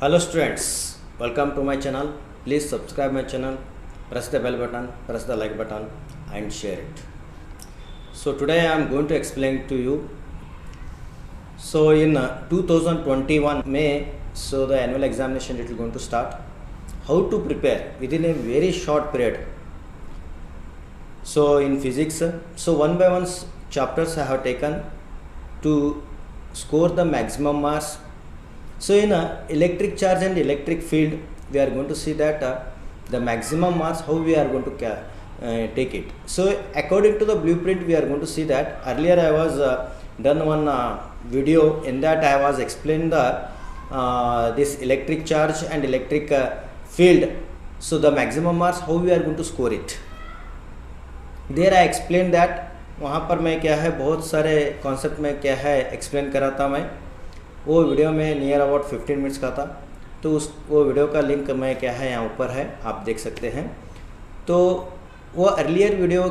Hello students, welcome to my channel. Please subscribe my channel, press the bell button, press the like button and share it. So today I am going to explain to you. So in 2021 May, so the annual examination it is going to start. How to prepare within a very short period. So in physics, so one by one chapters I have taken to score the maximum marks. So in electric charge and electric field, we are going to see that the maximum marks how we are going to take it. So according to the blueprint, we are going to see that earlier I was done one video in that I was explained the this electric charge and electric field. So the maximum marks how we are going to score it. There I explained that वहाँ पर मैं क्या है बहुत सारे concept में क्या है एक्सप्लेन करा था मैं. वो वीडियो में नियर अबाउट 15 मिनट्स का था. तो वो वीडियो का लिंक मैं क्या है यहाँ ऊपर है, आप देख सकते हैं. तो वो अर्लियर वीडियो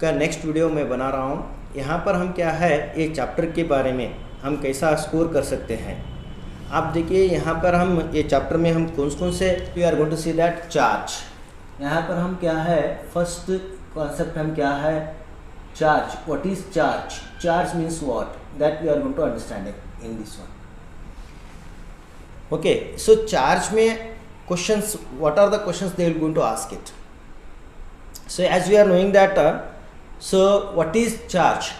का नेक्स्ट वीडियो मैं बना रहा हूँ. यहाँ पर हम क्या है ये चैप्टर के बारे में हम कैसा स्कोर कर सकते हैं. आप देखिए यहाँ पर हम ये चैप्टर में हम कौन से we are going to see that charge. यहाँ पर हम क्या है फर्स्ट कॉन्सेप्ट हम क्या है charge. What is charge? Charge means what? That we are going to understand it in this one. Okay, so charge में questions, what are the questions they are going to ask it? So as we are knowing that so what is charge?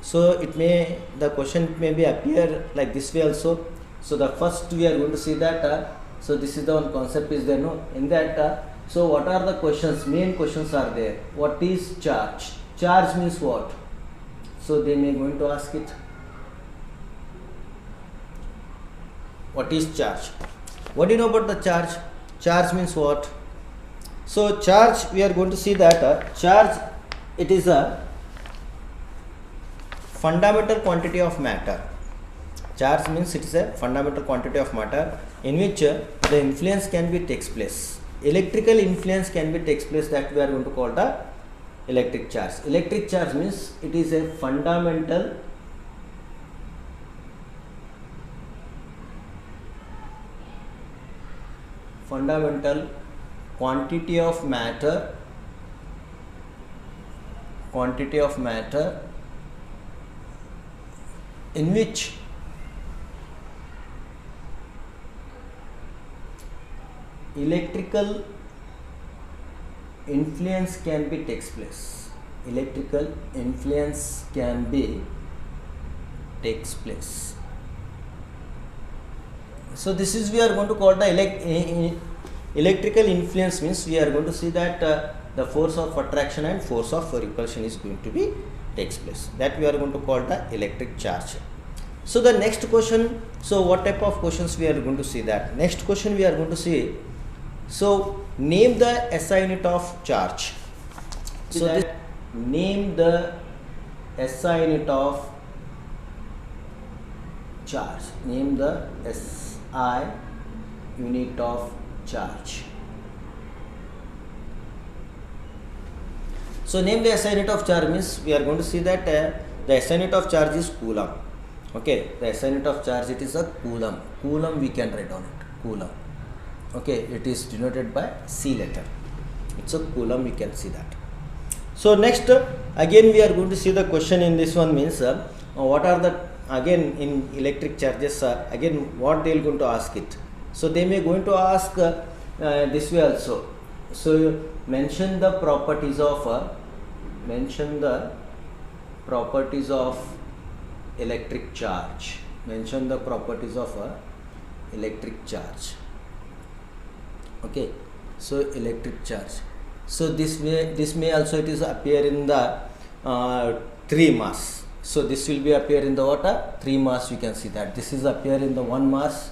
So it may, the question may be appear like this way also. So the first we are going to see that so this is the one concept is there, no, in that so what are the questions, main questions are there. What is charge? Charge means what? So they may going to ask it. What is charge? What do you know about the charge? Charge means what? So charge, we are going to see that charge, it is a fundamental quantity of matter. Charge means it is a fundamental quantity of matter in which the influence can be takes place. Electrical influence can be takes place, that we are going to call the electric charge. Electric charge means it is a fundamental quantity of matter in which electrical influence can be takes place. Electrical influence can be takes place. So this is we are going to call the electrical influence means we are going to see that the force of attraction and force of repulsion is going to be takes place. That we are going to call the electric charge. So the next question, so what type of questions we are going to see that? Next question we are going to see, so name the SI unit of charge. So this, name the SI unit of charge. Name the SI unit of charge. So name the SI unit of charge means we are going to see that the SI unit of charge is coulomb. Okay, the SI unit of charge it is a coulomb. Coulomb we can write on it. Coulomb. Okay, it is denoted by C letter. It's a coulomb, we can see that. So next again we are going to see the question in this one means what are the, again in electric charges again what they are going to ask it. So they may going to ask this way also. So you mention the properties of electric charge. Mention the properties of electric charge. Okay, so electric charge. So this may also it is appear in the 3 mass. So this will be appear in the what 3 mass. You can see that this is appear in the 1 mass.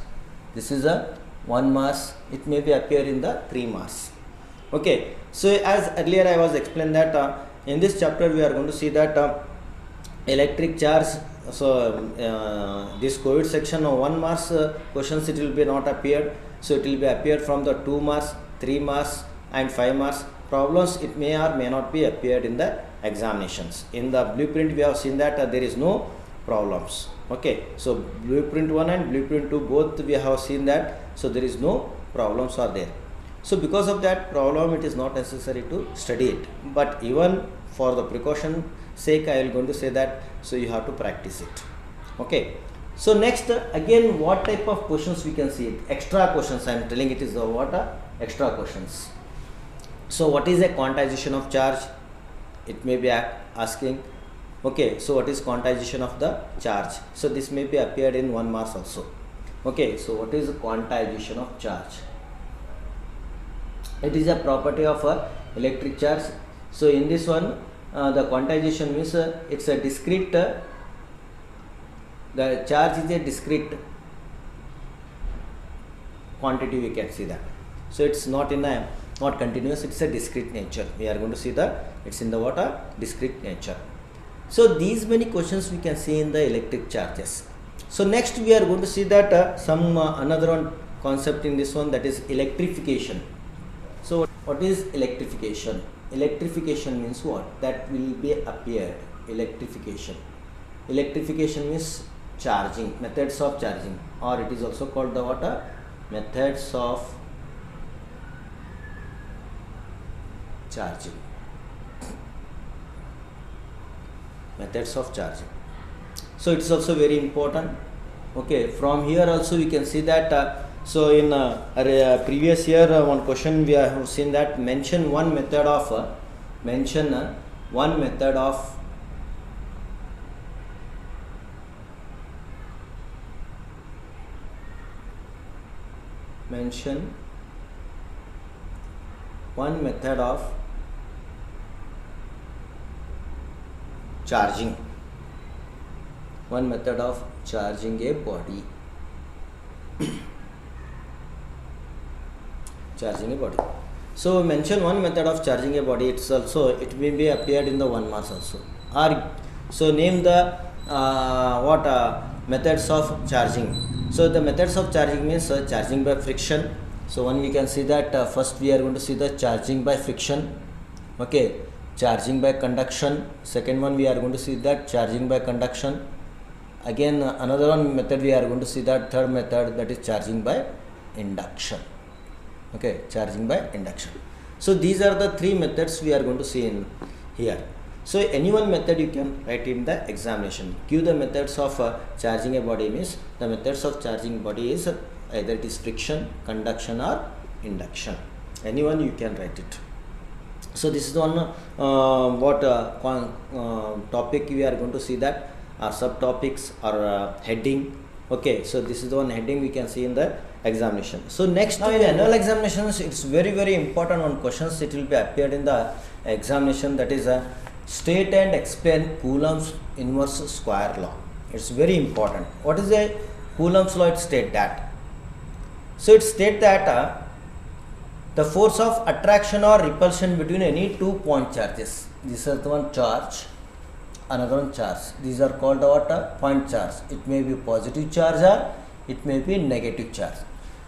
This is a 1 mass. It may be appear in the 3 mass. Okay. So as earlier I was explained that in this chapter we are going to see that electric charge. So this COVID section of 1 mass questions it will be not appeared. So it will be appeared from the 2 mass, 3 mass and 5 mass problems. It may or may not be appeared in the examinations. In the blueprint we have seen that there is no problems. Okay, so blueprint 1 and blueprint 2 both we have seen that, so there is no problems are there. So because of that problem it is not necessary to study it, but even for the precaution sake I will going to say that, so you have to practice it. Okay, so next again, what type of questions we can see it? Extra questions I am telling, it is the what are extra questions. So what is a quantization of charge? It may be asking. Okay, so what is quantization of the charge? So this may be appeared in 1 marks also. Okay, so what is quantization of charge? It is a property of a electric charge. So in this one the quantization means it's a discrete, the charge is a discrete quantity, we can see that. So it's not in a not continuous, it's a discrete nature. We are going to see that it's in the what a discrete nature. So these many questions we can see in the electric charges. So next we are going to see that some another one concept in this one, that is electrification. So what is electrification? Electrification means what? That will be appeared. Electrification. Electrification means charging, methods of charging, or it is also called the what? Methods of charging. Methods of charging. So it's also very important. Okay, from here also we can see that so in previous year one question we have seen that mention one method of mention one method of charging, one method of charging a body. Charging a body. So mention one method of charging a body. It's also, it may be appeared in the 1 marks also. Or so name the methods of charging. So the methods of charging means charging by friction. So one we can see that first we are going to see the charging by friction. Okay, charging by conduction. Second one we are going to see that charging by conduction. Again another one method we are going to see that third method, that is charging by induction. Okay, charging by induction. So these are the 3 methods we are going to see in here. So any one method you can write in the examination. Give the methods of charging a body means the methods of charging body is either it is friction, conduction or induction. Anyone you can write it. So this is the one topic we are going to see that, or subtopics or heading. Okay, so this is the one heading we can see in the examination. So next, now in annual examinations it's very important one questions, it will be appeared in the examination, that is state and explain Coulomb's inverse square law. It's very important. What is a Coulomb's law? It state that, so it state that the force of attraction or repulsion between any 2 point charges. This is the one charge, another one charge. These are called what? Point charge. It may be positive charge or it may be negative charge.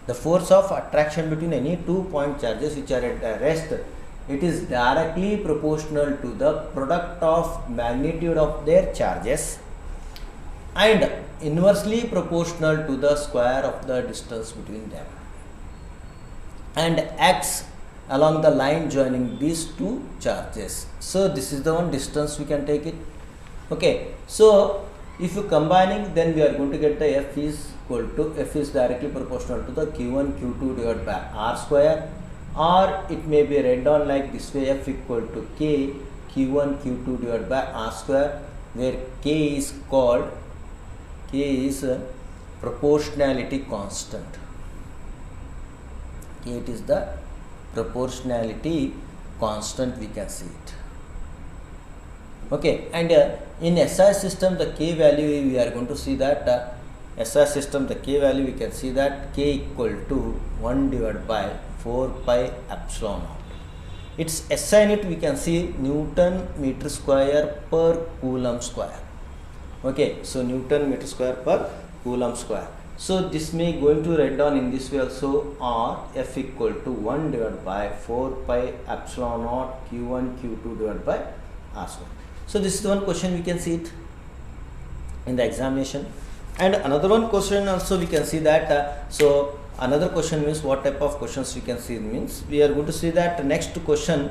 The force of attraction between any 2 point charges which are at rest, it is directly proportional to the product of magnitude of their charges and inversely proportional to the square of the distance between them, and acts along the line joining these 2 charges. So this is the one distance we can take it. Okay, so if you combining, then we are going to get the F is equal to, F is directly proportional to the Q1 Q2 divided by R square, or it may be read down like this way, F equal to K Q1 Q2 divided by R square, where K is called, K is a proportionality constant. K, it is the proportionality constant, we can see it. Okay, and in SI system the K value we are going to see that SI system the K value we can see that K equal to 1 divided by 4 pi epsilon naught. Its SI unit we can see Newton meter square per Coulomb square. Okay, so Newton meter square per Coulomb square. So this may going to write down in this way also, or F equal to 1 divided by 4 pi epsilon naught Q1 Q2 divided by R square. So this is the one question we can see it. in the examination. And another one question also we can see that so another question means what type of questions we can see means we are going to see that next question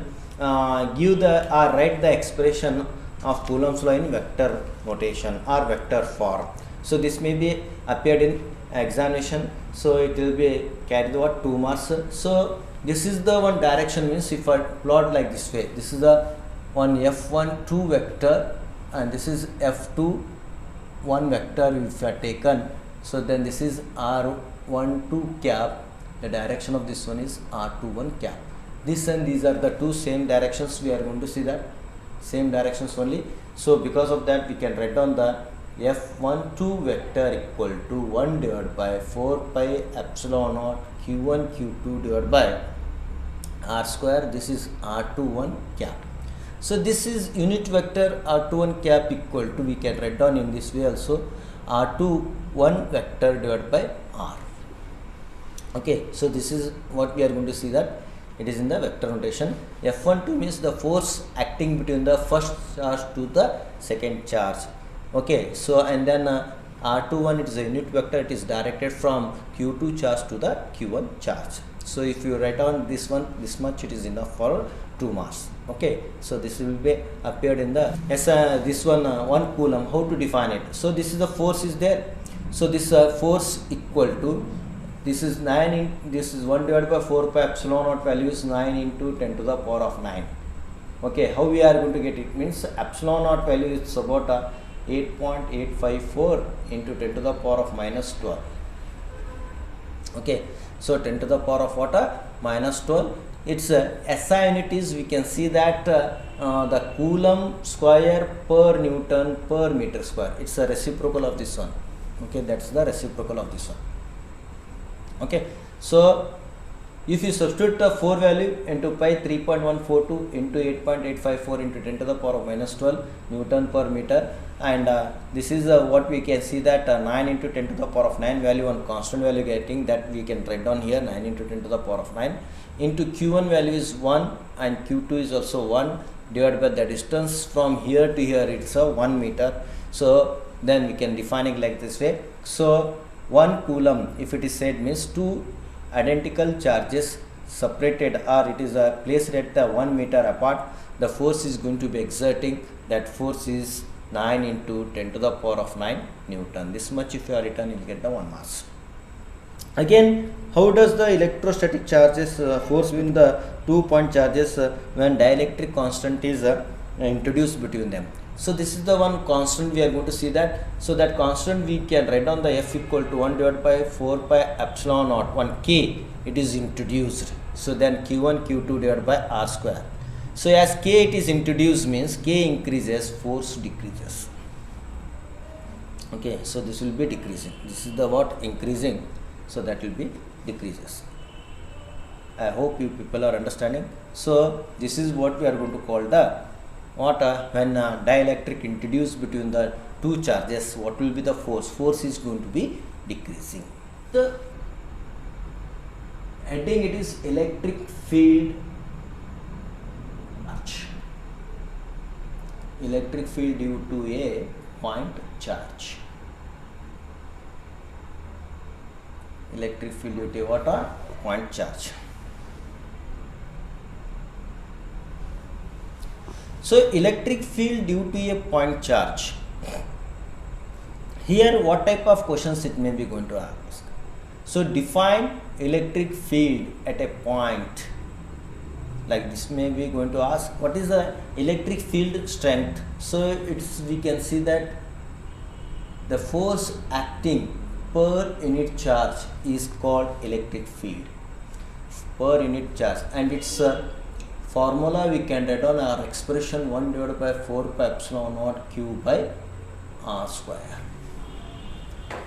give the or write the expression of Coulomb's law in vector notation or vector form. So this may be appeared in examination, so it will be carry the what 2 marks. So this is the one direction means if I plot like this way, this is the one f12 vector and this is f2 one vector if you are taken. So then this is r12 cap, the direction of this one is r21 cap. This and these are the two same directions, we are going to see that same directions only. So because of that we can write down the f12 vector equal to 1 divided by 4 pi epsilon naught q1 q2 divided by r square, this is r21 cap. So this is unit vector r21 cap equal to, we can write down in this way also, r21 vector divided by r. Okay, so this is what we are going to see that it is in the vector notation. F12 means the force acting between the first charge to the second charge. Okay, so and then r21 it is a unit vector, it is directed from q2 charge to the q1 charge. So if you write on this one this much, it is enough for 2 marks. Okay, so this will be appeared in the this one 1 coulomb. How to define it? So this is the force is there. So this force equal to, this is 9 in, this is 1 divided by 4 pi epsilon naught value is 9 into 10 to the power of 9. Okay, how we are going to get it means epsilon naught value is about 8.854 into 10 to the power of minus 12. Okay, so 10 to the power of what? Minus 12. Its SI unit is, we can see that the coulomb square per Newton per meter square. It's a reciprocal of this one. Okay, that's the reciprocal of this one. Okay, so if you substitute the 4 value into pi 3.142 into 8.854 into 10 to the power of minus 12 Newton per meter, and this is what we can see that 9 into 10 to the power of 9 value, one constant value getting that we can write down here, 9 into 10 to the power of 9 into q1 value is 1 and q2 is also 1 divided by the distance from here to here, it's a 1 meter. So then we can define it like this way. So 1 coulomb, if it is said means two identical charges separated or it is placed at the 1 meter apart, the force is going to be exerting, that force is 9 into 10 to the power of 9 Newton. This much if you are written, you will get the 1 mass. Again, how does the electrostatic charges force between the 2 point charges when dielectric constant is introduced between them? So this is the one constant we are going to see that. So that constant we can write down the F equal to 1 divided by 4 pi epsilon naught 1 K, it is introduced. So then Q1 Q2 divided by R square. So as K it is introduced means K increases, force decreases. Okay, so this will be decreasing. This is the what increasing, so that will be decreases. I hope you people are understanding. So this is what we are going to call the what when dielectric introduced between the two charges, what will be the force? Force is going to be decreasing. The heading it is electric field charge. Electric field due to a point charge. Electric field due to what? A point charge. So electric field due to a point charge. Here what type of questions it may be going to ask. So define electric field at a point. Like this may be going to ask what is the electric field strength. So it's, we can see that the force acting per unit charge is called electric field per unit charge, and its formula we can write on our expression 1 divided by 4 pi epsilon naught Q by R square.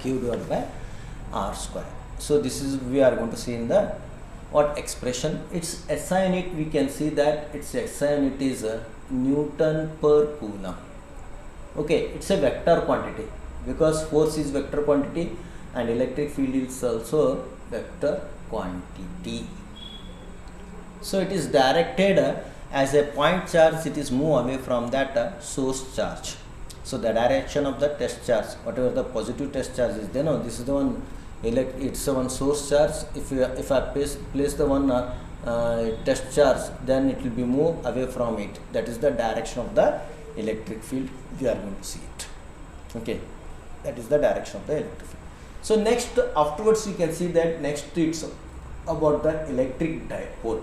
Q divided by R square. So this is we are going to see in the what expression. Its SI unit we can see that its SI unit is Newton per coulomb. Okay, it's a vector quantity because force is vector quantity and electric field is also vector quantity. So it is directed as a point charge, it is move away from that source charge. So the direction of the test charge, whatever the positive test charge is, then this is the one it's a one source charge. If I place the one test charge, then it will be move away from it. That is the direction of the electric field. We are going to see it. Okay, that is the direction of the electric field. So next, afterwards you can see that next it's about the electric dipole.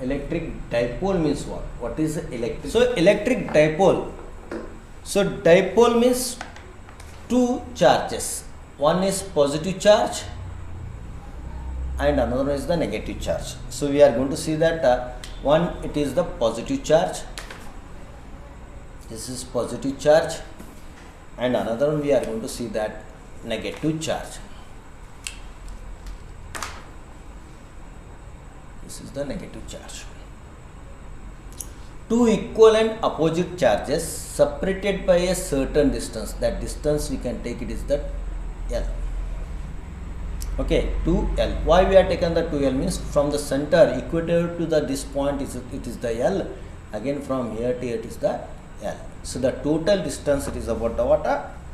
Electric dipole means what? What is electric? So electric dipole. So dipole means two charges. One is positive charge and another one is the negative charge. So we are going to see that one, it is the positive charge. This is positive charge, and another one we are going to see that negative charge. This is the negative charge. Two equal and opposite charges separated by a certain distance. That distance we can take it is the L. Okay, 2L. Why we are taken the 2L means from the center equator to this point it is the L. Again from here to here it is the L. So the total distance it is about the what?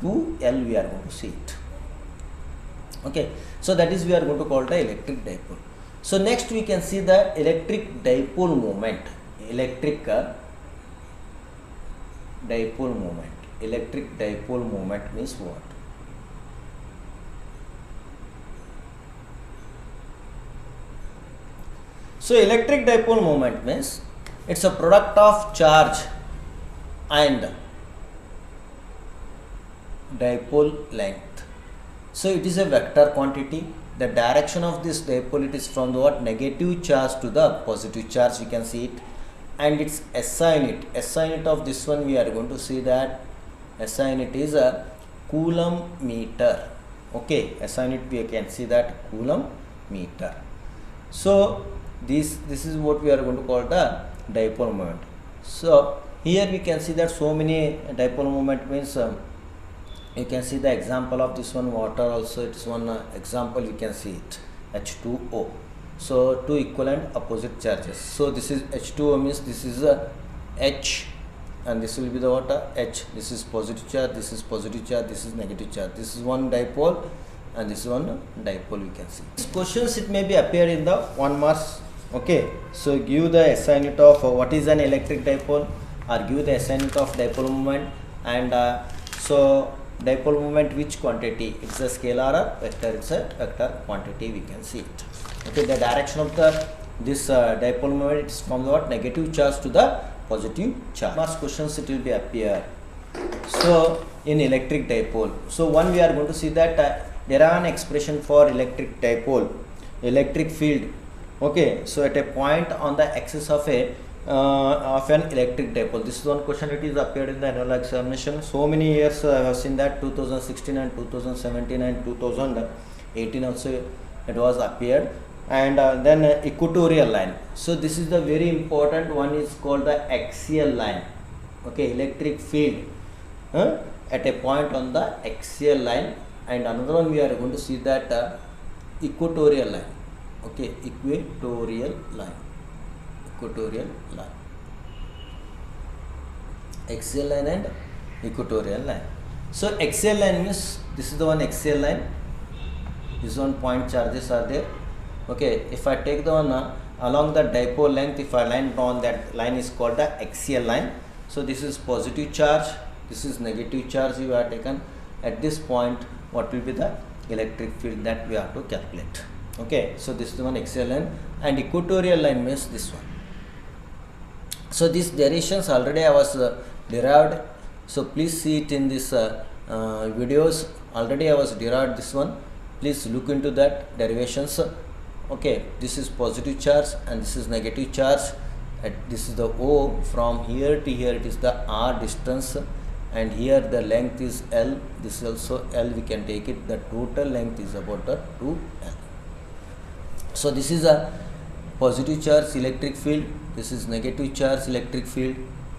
2L we are going to see it. Okay, so that is we are going to call the electric dipole. So next we can see the electric dipole moment. Electric dipole moment. Electric dipole moment means what? So electric dipole moment means it's a product of charge and dipole length. So it is a vector quantity. The direction of this dipole, it is from the what? Negative charge to the positive charge, we can see it. And it's SI unit. SI unit of this one we are going to see that SI unit is a Coulomb meter. Okay, SI unit we can see that Coulomb meter. So this is what we are going to call the dipole moment. So here we can see that so many dipole moment means you can see the example of this one, water also it is one example, you can see it, H2O. So two equal and opposite charges. So this is H2O means this is a H and this will be the water H. This is positive charge, this is positive charge, this is negative charge. This is one dipole and this is one dipole, we can see. These questions it may be appear in the 1 marks. Okay, so give the SI unit of what is an electric dipole, or give the SI unit of dipole moment, and so dipole moment which quantity, it's a scalar or vector, it's a vector quantity, we can see it. Okay, the direction of this dipole moment is from the what? Negative charge to the positive charge. Marks questions it will be appear. So in electric dipole, so one we are going to see that there are an expression for electric dipole, electric field. Okay, so at a point on the axis of an electric dipole. This is one question, it is appeared in the annual examination. So many years I have seen that 2016 and 2017 and 2018 also it was appeared. And then equatorial line. So this is the very important one, is called the axial line. Okay, electric field at a point on the axial line. And another one we are going to see that equatorial line. Okay, equatorial line. Equatorial line. Axial line and equatorial line. So axial line means this is the one axial line. This one point charges are there. Okay, if I take the one along the dipole length, if I line drawn, that line is called the axial line. So this is positive charge, this is negative charge you are taken. At this point, what will be the electric field that we have to calculate. Okay, so this is the one axial line, and equatorial line means this one. So these derivations already I was derived. So please see it in this videos. Already I was derived this one. Please look into that derivations. Okay, this is positive charge and this is negative charge. This is the O. From here to here it is the R distance, and here the length is L. This is also L, we can take it. The total length is about the 2L. So this is a positive charge electric field, this is negative charge electric field,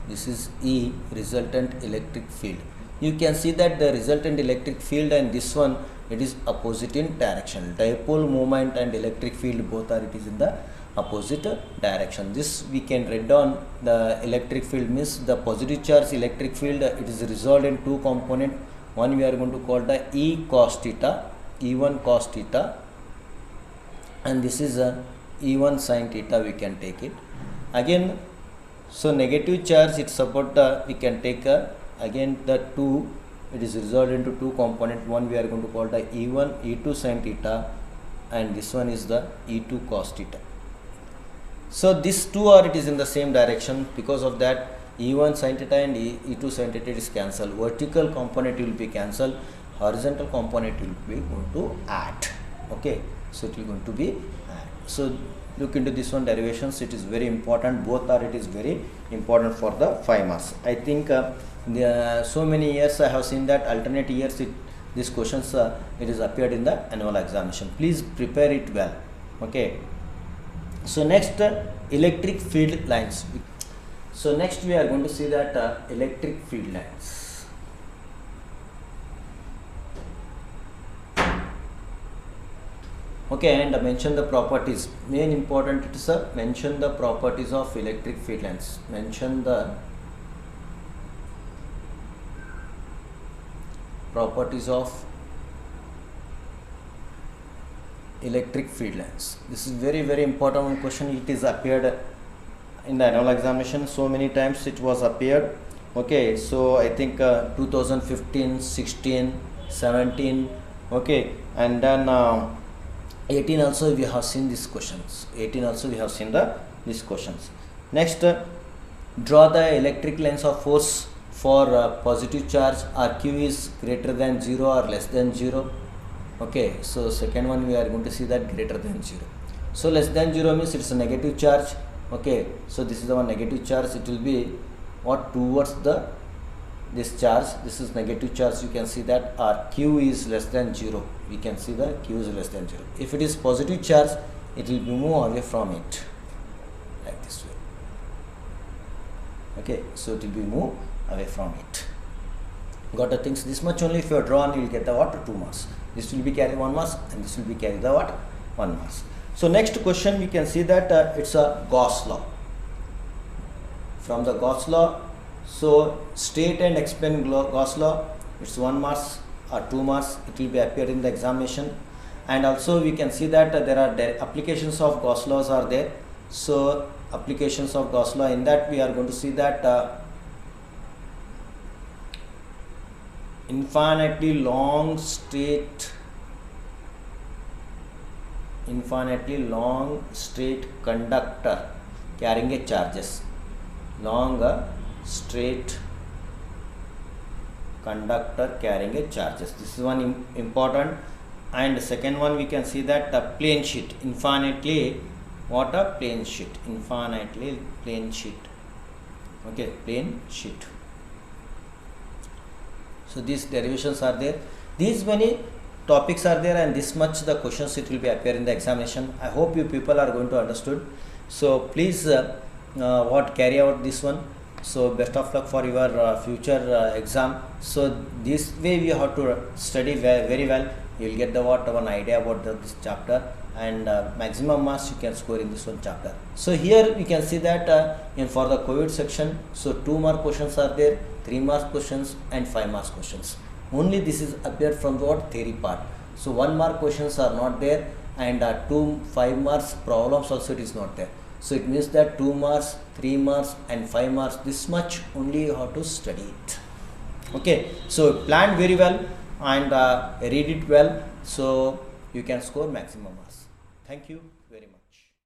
this is E, resultant electric field. You can see that the resultant electric field and this one, it is opposite in direction. Dipole moment and electric field both are, it is in the opposite direction. This we can write down. The electric field means the positive charge electric field, it is resolved in two component. One we are going to call the E cos theta, E1 cos theta, and this is a E1 sin theta, we can take it. Again, so negative charge, it support the, we can take again the two, it is resolved into two component. One we are going to call the E1 E2 sin theta, and this one is the E2 cos theta. So these two are, it is in the same direction. Because of that, E1 sin theta and E2 sin theta is cancelled. Vertical component will be cancelled, horizontal component will be going to add. Okay, so it will going to be add. So look into this one derivations, it is very important. Both are, it is very important for the 5 marks. I think so many years I have seen that alternate years these questions it is appeared in the annual examination. Please prepare it well. Okay, so next electric field lines. So next we are going to see that electric field lines. Okay, and mention the properties. Main important it is mention the properties of electric field lines. Mention the properties of electric field lines. This is very important one question. It is appeared in the annual examination so many times, it was appeared. Okay, so I think 2015, 16, 17, okay, and then 18 also we have seen these questions. 18 also we have seen these questions. Next, draw the electric lines of force for positive charge. RQ is greater than 0 or less than 0. Okay, so second one we are going to see that greater than 0. So less than 0 means it's a negative charge. Okay, so this is the one negative charge. It will be what towards the this charge. This is negative charge. You can see that our Q is less than 0. We can see the Q is less than 0. If it is positive charge, it will be move away from it like this way. Okay, so it will be move away from it. Got the things this much only. If you are drawn, you will get the what 2 marks. This will be carry 1 marks, and this will be carry the what 1 marks. So next question we can see that it's a Gauss law. From the Gauss law, so state and explain Gauss law, it's 1 marks or 2 marks, it will be appeared in the examination. And also we can see that there are applications of Gauss laws are there. So applications of Gauss law, in that we are going to see that infinitely long straight conductor carrying a charges. Long straight conductor carrying a charges. This is one important. And second one we can see that the plane sheet, infinitely what a plane sheet, infinitely plane sheet. Okay, plane sheet. So these derivations are there. These many topics are there, and this much the questions it will be appear in the examination. I hope you people are going to understood. So please carry out this one. So best of luck for your future exam. So this way we have to study very well. You will get the one idea about this chapter, and maximum marks you can score in this one chapter. So here we can see that for the COVID section, so 2 mark questions are there, 3 marks questions and 5 marks questions. Only this is appeared from the what theory part. So 1 mark questions are not there, and 5 marks problems also it is not there. So it means that 2 marks, 3 marks and 5 marks, this much only you have to study it. Okay, so plan very well and read it well, so you can score maximum marks. Thank you very much.